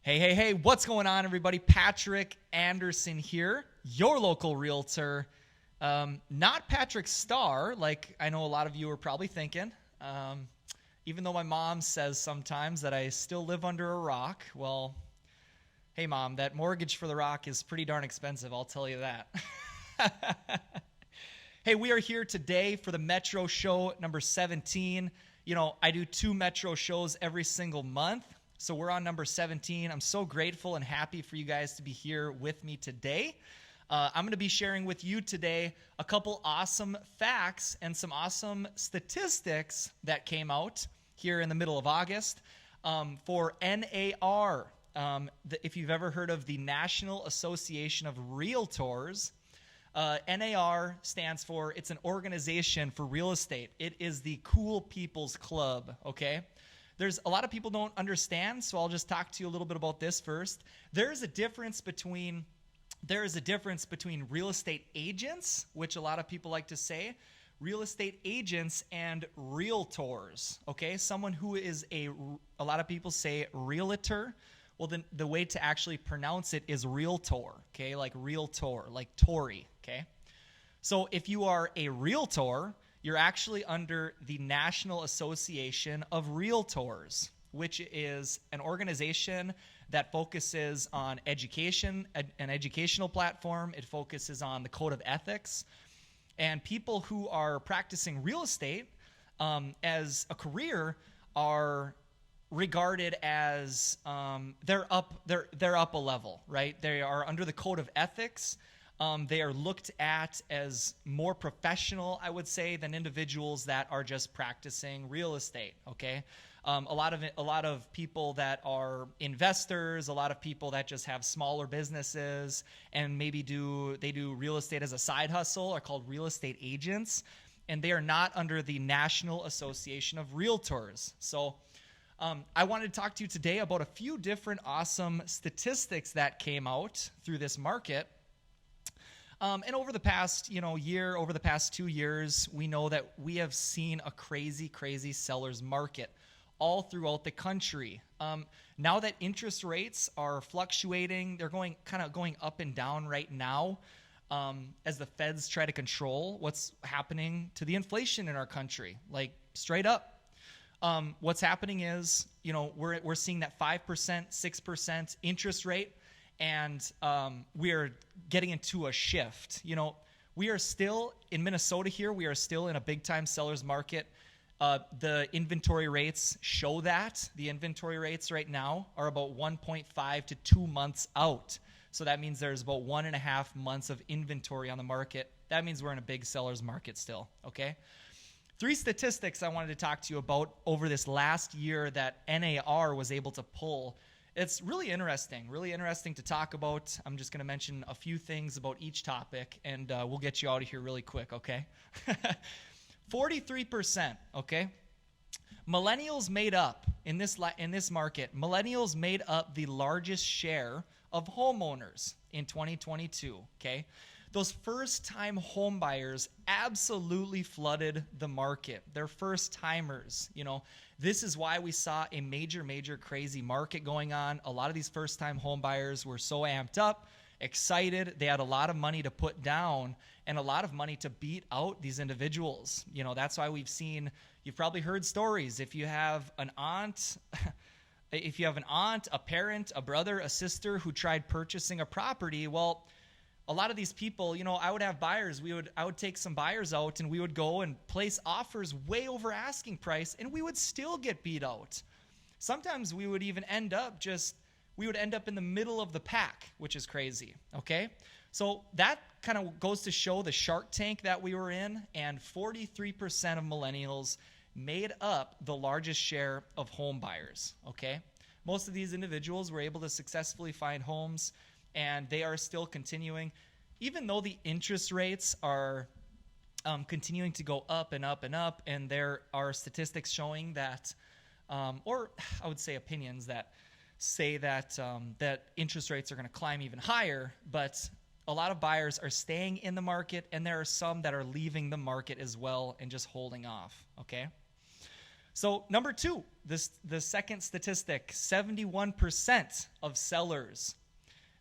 Hey, what's going on, everybody? Patrick Anderson here, your local realtor. Not Patrick Starr, like I know a lot of you are probably thinking. Even though my mom says sometimes that I still live under a rock. Well, hey, Mom, that mortgage for the rock is pretty darn expensive, I'll tell you that. Hey, we are here today for the Metro Show number 17. You know, I do 2 Metro shows every single month. So we're on number 17. I'm so grateful and happy for you guys to be here with me today. I'm going to be sharing with you today a couple awesome facts and some awesome statistics that came out here in the middle of August for NAR. If you've ever heard of the National Association of Realtors, NAR stands for, it's an organization for real estate. It is the cool people's club, okay? There's a lot of people don't understand, so I'll just talk to you a little bit about this first. There is a difference between real estate agents, which a lot of people like to say, real estate agents and realtors, okay? Someone who is a lot of people say realtor. Well, then the way to actually pronounce it is realtor, okay? Like realtor, like Tory, okay? So if you are a realtor, you're actually under the National Association of Realtors, which is an organization that focuses on education, an educational platform. It focuses on the code of ethics. And people who are practicing real estate as a career are regarded as they're up a level, right? They are under the code of ethics. They are looked at as more professional, I would say, than individuals that are just practicing real estate, okay? A lot of people that are investors, a lot of people that just have smaller businesses and maybe they do real estate as a side hustle are called real estate agents, and they are not under the National Association of Realtors. So I wanted to talk to you today about a few different awesome statistics that came out through this market. And over the past, year, over the past 2 years, we know that we have seen a crazy seller's market all throughout the country. Now that interest rates are fluctuating, they're going up and down right now as the feds try to control what's happening to the inflation in our country, like straight up. What's happening is, we're seeing that 5%, 6% interest rate. And we are getting into a shift. We are still in Minnesota here. We are still in a big-time seller's market. The inventory rates show that. The inventory rates right now are about 1.5 to 2 months out. So that means there's about 1.5 months of inventory on the market. That means we're in a big seller's market still, okay? 3 statistics I wanted to talk to you about over this last year that NAR was able to pull. It's really interesting to talk about. I'm just going to mention a few things about each topic, and we'll get you out of here really quick, okay? 43%, okay? Millennials made up, in this market, millennials made up the largest share of homeowners in 2022, okay? Those first-time home buyers absolutely flooded the market. They're first-timers, This is why we saw a major crazy market going on. A lot of these first-time home buyers were so amped up, excited. They had a lot of money to put down and a lot of money to beat out these individuals. That's why you've probably heard stories. If you have an aunt, a parent, a brother, a sister who tried purchasing a property, well, a lot of these people, I would have buyers. I would take some buyers out, and we would go and place offers way over asking price, and we would still get beat out. Sometimes we would even end up in the middle of the pack, which is crazy, okay? So that kind of goes to show the Shark Tank that we were in, and 43% of millennials made up the largest share of home buyers, okay? Most of these individuals were able to successfully find homes, and they are still continuing. Even though the interest rates are continuing to go up and up and up, and there are statistics showing that, or I would say opinions that say that interest rates are going to climb even higher, but a lot of buyers are staying in the market, and there are some that are leaving the market as well and just holding off, okay? So number 2, the second statistic, 71% of sellers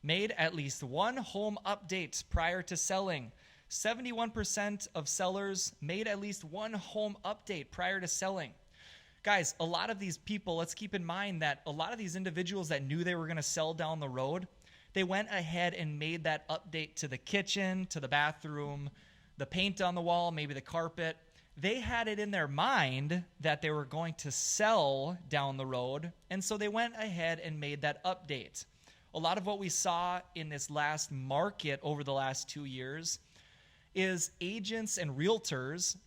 made at least one home update prior to selling. 71% of sellers made at least one home update prior to selling. Guys, a lot of these people, let's keep in mind that a lot of these individuals that knew they were going to sell down the road, they went ahead and made that update to the kitchen, to the bathroom, the paint on the wall, maybe the carpet. They had it in their mind that they were going to sell down the road, and so they went ahead and made that update. A lot of what we saw in this last market over the last 2 years is agents and realtors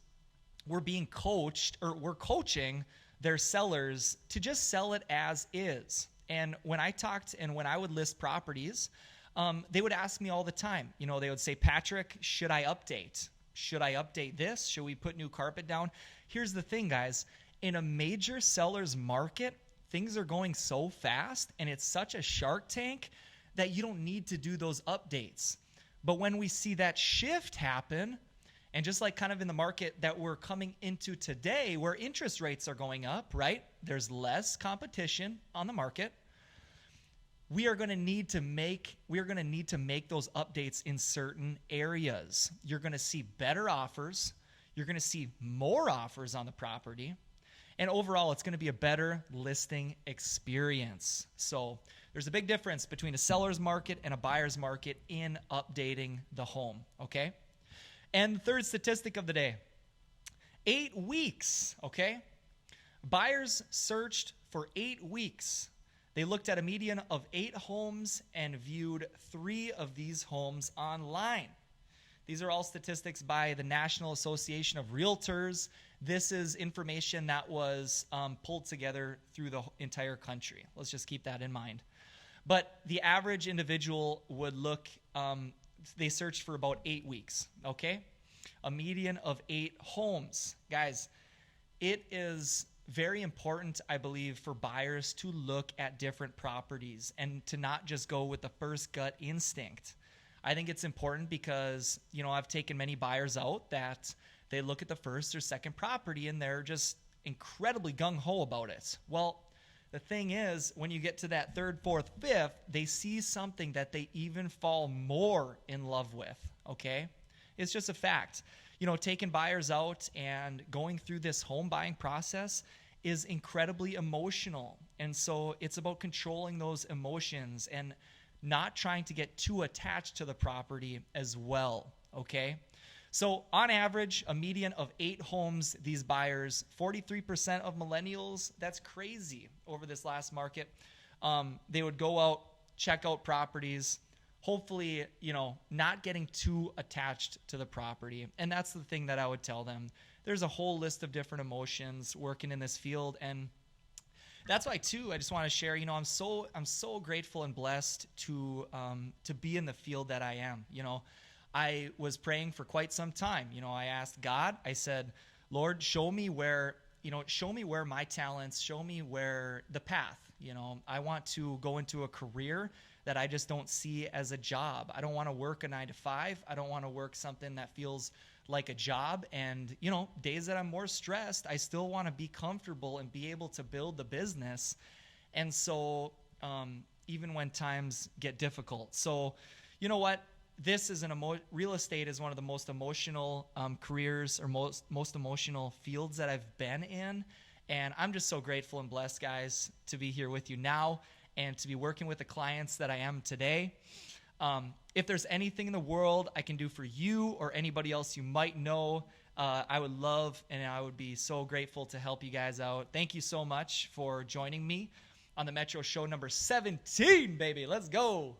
were being coached, or were coaching their sellers to just sell it as is. And when I talked and when I would list properties, they would ask me all the time, they would say, Patrick, should I update? Should I update this? Should we put new carpet down? Here's the thing, guys. In a major seller's market, things are going so fast and it's such a shark tank that you don't need to do those updates. But when we see that shift happen, and just like kind of in the market that we're coming into today, where interest rates are going up, right? There's less competition on the market. We are going to need to make those updates in certain areas. You're going to see better offers. You're going to see more offers on the property. And overall, it's going to be a better listing experience. So there's a big difference between a seller's market and a buyer's market in updating the home, okay? And the third statistic of the day, 8 weeks, okay? Buyers searched for 8 weeks. They looked at a median of 8 homes and viewed 3 of these homes online. These are all statistics by the National Association of Realtors. This is information that was pulled together through the entire country. Let's just keep that in mind. But the average individual would look, they searched for about 8 weeks, okay? A median of 8 homes. Guys, it is very important, I believe, for buyers to look at different properties and to not just go with the first gut instinct. I think it's important because, I've taken many buyers out that they look at the first or second property and they're just incredibly gung-ho about it. Well, the thing is, when you get to that third, fourth, fifth, they see something that they even fall more in love with, okay? It's just a fact. Taking buyers out and going through this home buying process is incredibly emotional. And so it's about controlling those emotions and not trying to get too attached to the property as well, okay? So on average, a median of 8 homes, these buyers, 43% of millennials, that's crazy over this last market. They would go out, check out properties, hopefully, not getting too attached to the property. And that's the thing that I would tell them. There's a whole list of different emotions working in this field, and that's why too I just want to share, I'm so grateful and blessed to be in the field that I am. I was praying for quite some time. I asked God, I said, Lord, show me where my talents, show me where the path. I want to go into a career that I just don't see as a job. I don't want to work a 9-to-5. I don't want to work something that feels like a job. And, days that I'm more stressed, I still want to be comfortable and be able to build the business. And so even when times get difficult. So, you know what? This is real estate is one of the most emotional careers or most emotional fields that I've been in. And I'm just so grateful and blessed, guys, to be here with you now and to be working with the clients that I am today. If there's anything in the world I can do for you or anybody else you might know, I would love and I would be so grateful to help you guys out. Thank you so much for joining me on the Metro Show number 17, baby. Let's go.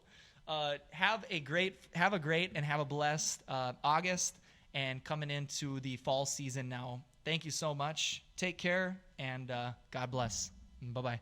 Have a great and have a blessed August and coming into the fall season now. Thank you so much. Take care and God bless. Bye-bye.